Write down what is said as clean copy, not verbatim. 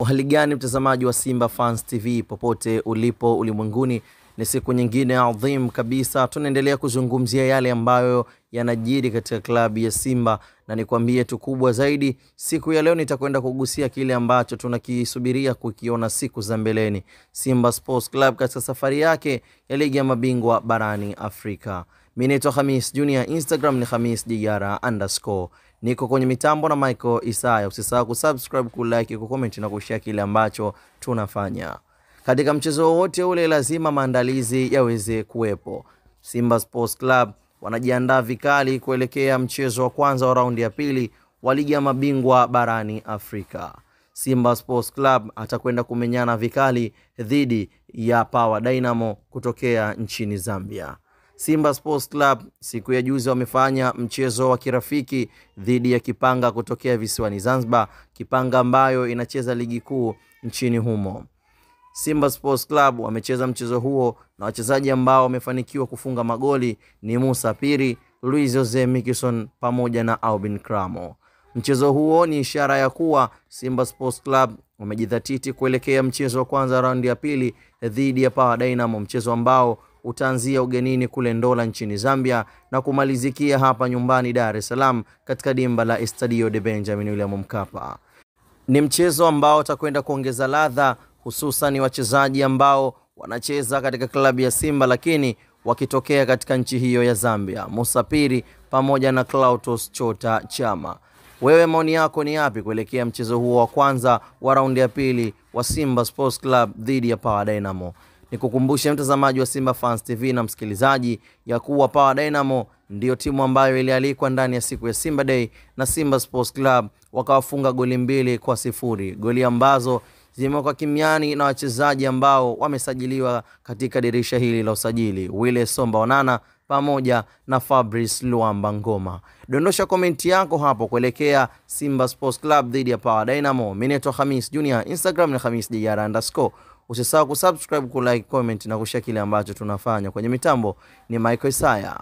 Hali gani mtazamaji wa Simba Fans TV popote ulipo ulimwenguni, ni siku nyingine adhim kabisa. Tunaendelea kuzungumzia yale ambayo yanajiri katika klabu ya Simba, na nikwambie tu kubwa zaidi siku ya leo nitakwenda kugusia kile ambacho tunakisubiria kukiona siku za mbeleni. Simba Sports Club katika safari yake ya ligi ya mabingwa barani Afrika. Mimi naitwa Khamis Junior, Instagram ni @khamisdiara_. Niko kwenye mitambo na Michael Isaya. Usisahau kusubscribe, kulike, kucomment na kushare kile ambacho tunafanya. Katika mchezo wote ule lazima maandalizi yaweze kuwepo. Simba Sports Club wanajiandaa vikali kuelekea mchezo wa kwanza wa raundi ya pili wa ligi ya mabingwa barani Afrika. Simba Sports Club atakwenda kumenyana vikali dhidi ya Power Dynamo kutokea nchini Zambia. Simba Sports Club siku ya juzi wamefanya mchezo wa kirafiki dhidi ya Kipanga kutokea visiwani Zanzibar, Kipanga ambayo inacheza ligi kuu nchini humo. Simba Sports Club wamecheza mchezo huo na wachezaji ambao wamefanikiwa kufunga magoli ni Musa Piri, Luis Jose Mikison pamoja na Aubin Kramo. Mchezo huo ni ishara ya kuwa Simba Sports Club wamejidhatiti kuelekea mchezo wa kwanza raundi ya pili dhidi ya Power Dynamo, mchezo ambao utaanzia ugenini kule Ndola nchini Zambia na kumalizikia hapa nyumbani Dar es Salaam katika dimba la Estadio de Benjamin William Mkapa. Ni mchezo ambao utakwenda kuongeza ladha, hususan wachezaji ambao wanacheza katika klabu ya Simba lakini wakitokea katika nchi hiyo ya Zambia, Musa Piri pamoja na Clatous Chota Chama. Wewe maoni yako ni yapi kuelekea mchezo huo wa kwanza wa raundi ya pili wa Simba Sports Club dhidi ya Power Dynamo? Nikukumbushe mtazamaji wa Simba Fans TV na msikilizaji ya kuwa Power Dynamo ndio timu ambayo ilialikwa ndani ya siku ya Simba Day na Simba Sports Club wakawafunga goli 2-0, goli ambazo zimekuwa kimiani na wachezaji ambao wamesajiliwa katika dirisha hili la usajili, Wile Somba Onana pamoja na Fabrice Luamba Ngoma. Dondosha komenti yako hapo kuelekea Simba Sports Club dhidi ya Power Dynamo. Mimi naitwa Khamis Junior, Instagram ni @khamisdiara_. Usisahau kusubscribe, kulike, comment na kushare kile ambacho tunafanya. Kwenye mitambo ni Michael Isaya.